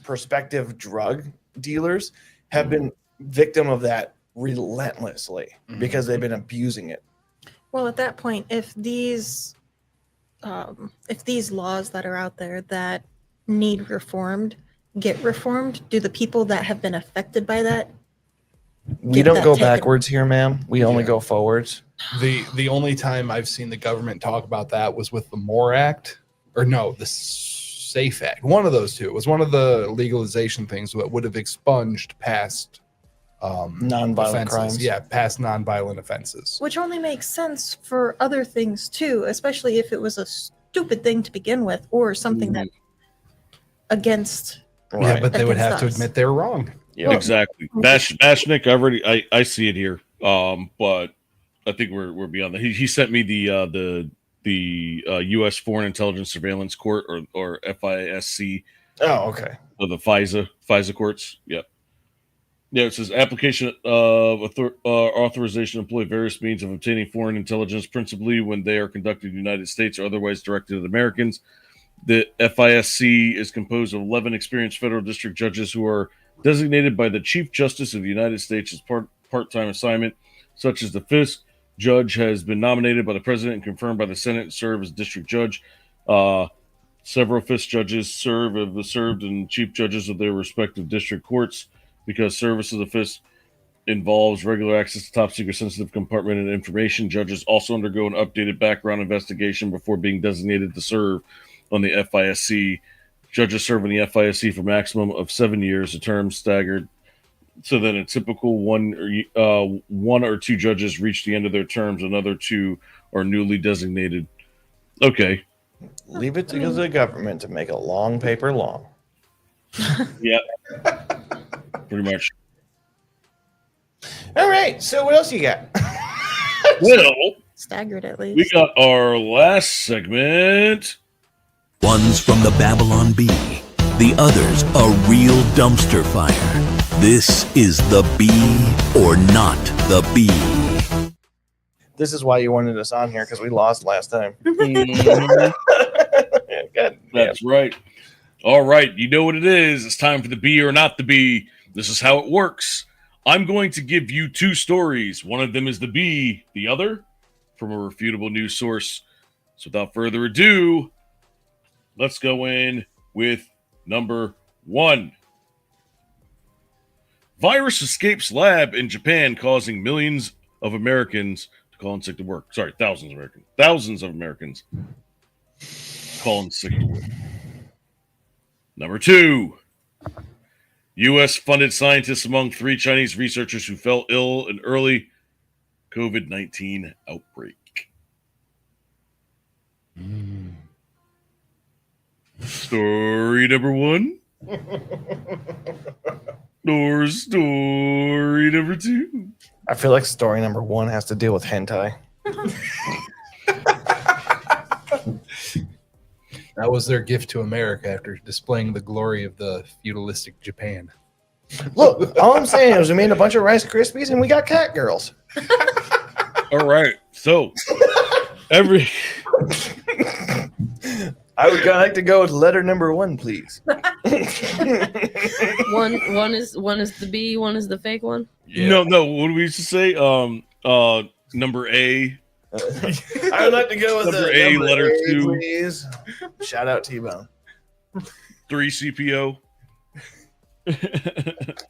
S3: prospective drug dealers have been victim of that relentlessly because they've been abusing it.
S11: Well, at that point, if these laws that are out there that need reformed get reformed, do the people that have been affected by that?
S3: We don't go backwards here, ma'am. We only go forwards.
S7: The only time I've seen the government talk about that was with the MORE Act, or no, the SAFE Act. One of those two. It was one of the legalization things that would have expunged past
S3: nonviolent
S7: offenses.
S3: crimes.
S7: Yeah, past nonviolent offenses.
S11: Which only makes sense for other things too, especially if it was a stupid thing to begin with or something that against.
S7: Yeah, but they would have to
S11: us.
S7: admit they're wrong.
S5: Yeah, exactly. Bashnik, I see it here. But I think we're beyond that. He sent me the U.S. Foreign Intelligence Surveillance Court or FISC.
S3: Oh, okay.
S5: Of the FISA courts. Yep. Yeah, it says application of authorization to employ various means of obtaining foreign intelligence, principally when they are conducted in the United States or otherwise directed at Americans. The FISC is composed of 11 experienced federal district judges who are designated by the Chief Justice of the United States as part-time assignment, such as the FISC judge has been nominated by the president and confirmed by the Senate to serve as district judge. Several FISC judges have served and chief judges of their respective district courts. Because service of the FISC involves regular access to top secret sensitive compartmented information, judges also undergo an updated background investigation before being designated to serve on the FISC. Judges serve on the FISC for a maximum of 7 years, a term staggered so that a typical one or two judges reach the end of their terms, another 2 are newly designated. Okay.
S3: Leave it to the government to make a long paper long.
S5: Yeah. Pretty much.
S3: All right. So what else you got?
S5: Well,
S11: Staggered at least.
S5: we got our last segment.
S15: One's from the Babylon Bee, the other's a real dumpster fire. This is the Bee or Not the Bee.
S3: This is why you wanted us on here, because we lost last time.
S5: That's right. All right. You know what it is. It's time for the Bee or Not the Bee. This is how it works. I'm going to give you 2 stories. One of them is the Bee, the other from a refutable news source. So without further ado, let's go in with number 1. Virus escapes lab in Japan, causing millions of Americans to call in sick to work. Sorry, thousands of Americans call in sick to work. Number 2. U.S.-funded scientists among 3 Chinese researchers who fell ill in early COVID-19 outbreak. Story number 1. Or story number 2.
S3: I feel like story number 1 has to deal with hentai.
S7: That was their gift to America after displaying the glory of the feudalistic Japan.
S3: Look, all I'm saying is we made a bunch of Rice Krispies and we got cat girls.
S5: All right. So,
S3: I would like to go with letter number 1, please.
S9: One is the bee, one is the fake one.
S5: No. What do we used to say? Number A.
S3: I'd like to go with
S5: Number A, letter 2.
S3: please. Shout out T-Bone.
S5: 3 CPO.
S3: All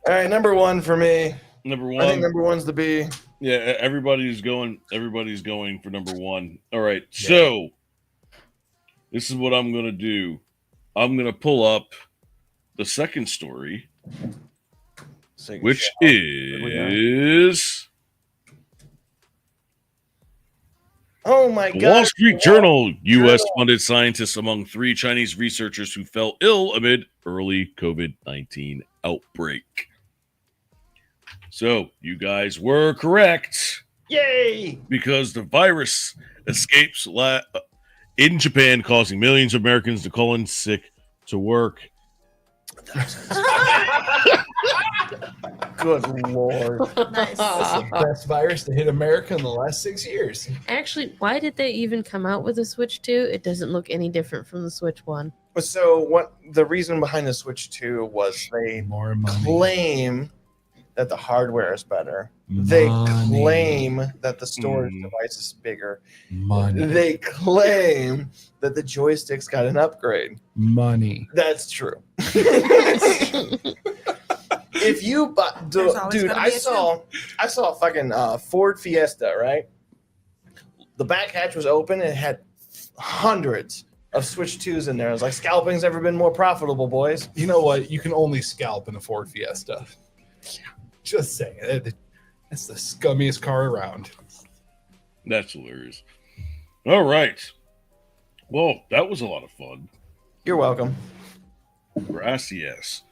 S3: right, number 1 for me.
S5: Number 1.
S3: I think number 1's the B.
S5: Yeah, everybody's going for number 1. All right. Yeah. So this is what I'm going to do. I'm going to pull up the second story, which is
S3: oh my God.
S5: Wall Street Journal. U.S. funded scientists among 3 Chinese researchers who fell ill amid early COVID-19 outbreak. So you guys were correct.
S3: Yay!
S5: Because the virus escapes in Japan, causing millions of Americans to call in sick to work.
S3: Good Lord.
S11: Nice.
S7: That's the best virus to hit America in the last 6 years.
S9: Actually, why did they even come out with a Switch 2? It doesn't look any different from the Switch 1.
S3: So what the reason behind the Switch 2 was they claim that the hardware is better. They claim that the storage device is bigger. They claim that the joysticks got an upgrade. That's true. If you dude, I saw a fucking Ford Fiesta, right? The back hatch was open and it had hundreds of Switch 2s in there. I was like, scalping's ever been more profitable, boys.
S7: You know what? You can only scalp in a Ford Fiesta. Just saying. That's the scummiest car around.
S5: That's hilarious. All right. Well, that was a lot of fun.
S3: You're welcome.
S5: Gracias.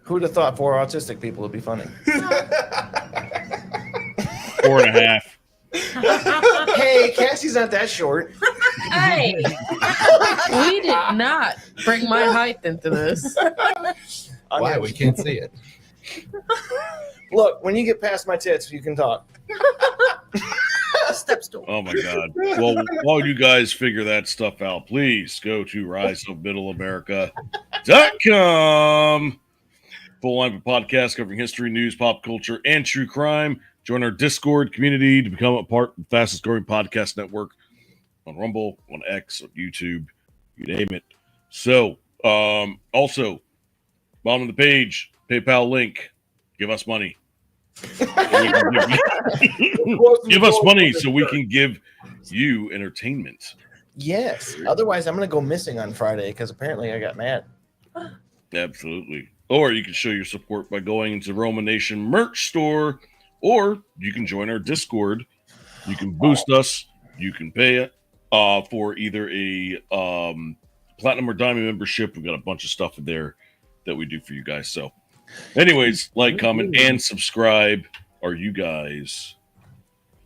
S3: Who'd have thought 4 autistic people would be funny?
S5: 4.5.
S3: Hey, Cassie's not that short.
S9: Hey, we did not bring my height into this.
S7: Why? We can't see it.
S3: Look, when you get past my tits, you can talk.
S11: Step stool.
S5: Oh my God. Well, while you guys figure that stuff out, please go to riseofmiddleamerica.com. Full line of podcast covering history, news, pop culture, and true crime. Join our Discord community to become a part of the fastest growing podcast network on Rumble, on X, on YouTube, you name it. So, also, bottom of the page, PayPal link. Give us money. Give us money so we can give you entertainment.
S3: Yes. Otherwise, I'm going to go missing on Friday because apparently I got mad.
S5: Absolutely. Or you can show your support by going to ROMA Nation merch store, or you can join our Discord. You can boost us. You can pay it for either a platinum or diamond membership. We've got a bunch of stuff in there that we do for you guys. So anyways, like, comment, and subscribe. Are you guys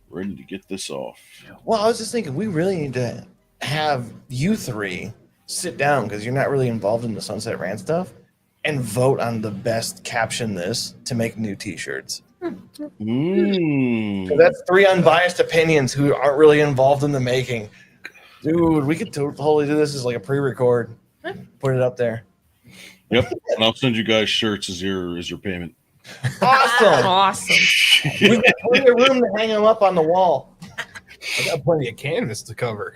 S5: ready to get this off?
S3: Well, I was just thinking we really need to have you 3 sit down because you're not really involved in the Sunset Rant stuff and vote on the best caption this to make new t-shirts. So that's 3 unbiased opinions who aren't really involved in the making. Dude, we could totally do this as like a pre-record. Put it up there.
S5: Yep, and I'll send you guys shirts as your payment.
S3: Awesome. We've got plenty of room to hang them up on the wall.
S7: I got plenty of canvas to cover.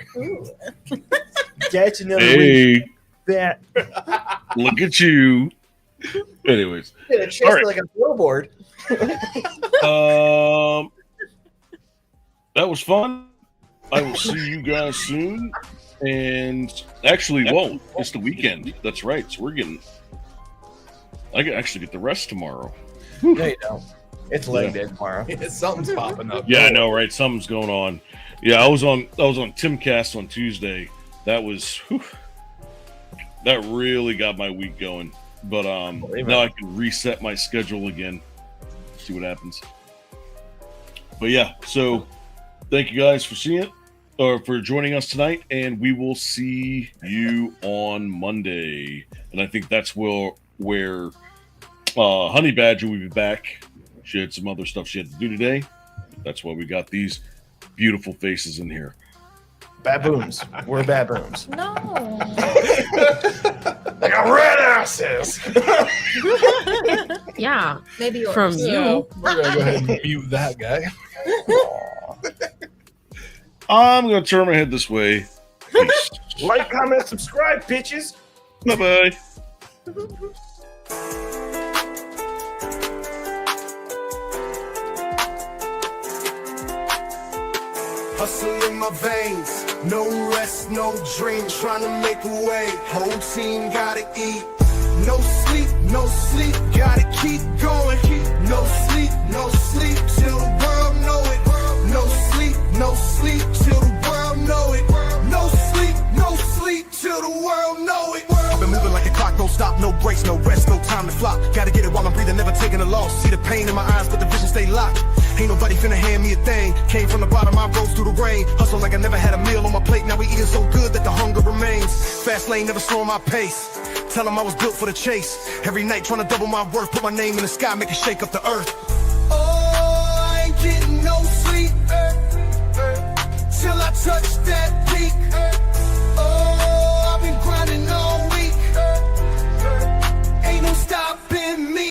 S3: That's another
S5: Hey,
S3: that.
S5: look at you. Anyways,
S3: Get a chest
S5: all right.
S3: like a billboard.
S5: That was fun. I will see you guys soon. And actually, well, it's the weekend. That's right. So I can actually get the rest tomorrow.
S3: No, you don't. It's leg day tomorrow.
S7: Something's popping up.
S5: Yeah, I know, right? Something's going on. Yeah, I was on Timcast on Tuesday. That was that really got my week going. But now I can reset my schedule again. See what happens. But yeah, so thank you guys for seeing it or for joining us tonight, and we will see you on Monday. And I think that's where Honey Badger will be back. She had some other stuff she had to do today. That's why we got these beautiful faces in here.
S3: Baboons. We're baboons.
S11: No.
S3: They got red asses.
S9: Yeah.
S11: Maybe yours.
S9: From you.
S7: We're going to go ahead and mute that guy.
S5: I'm going to turn my head this way. Peace.
S3: Like, comment, subscribe, bitches.
S5: Bye-bye.
S1: Hustle in my veins, no rest, no dream, trying to make a way. Whole team gotta eat. No sleep, gotta keep going. No sleep till the world know it. No sleep till the world know it. No sleep till the world know it. I've been moving like a clock, don't stop, no breaks, no rest, no time to flop. Gotta get it while I'm breathing, never taking a loss. See the pain in my eyes, but the vision stay locked. Ain't nobody finna hand me a thing. Came from the bottom, I rose through the rain. Hustle like I never had a meal on my plate. Now we eating so good that the hunger remains. Fast lane, never slowing my pace. Tell them I was built for the chase. Every night trying to double my worth. Put my name in the sky, make it shake up the earth.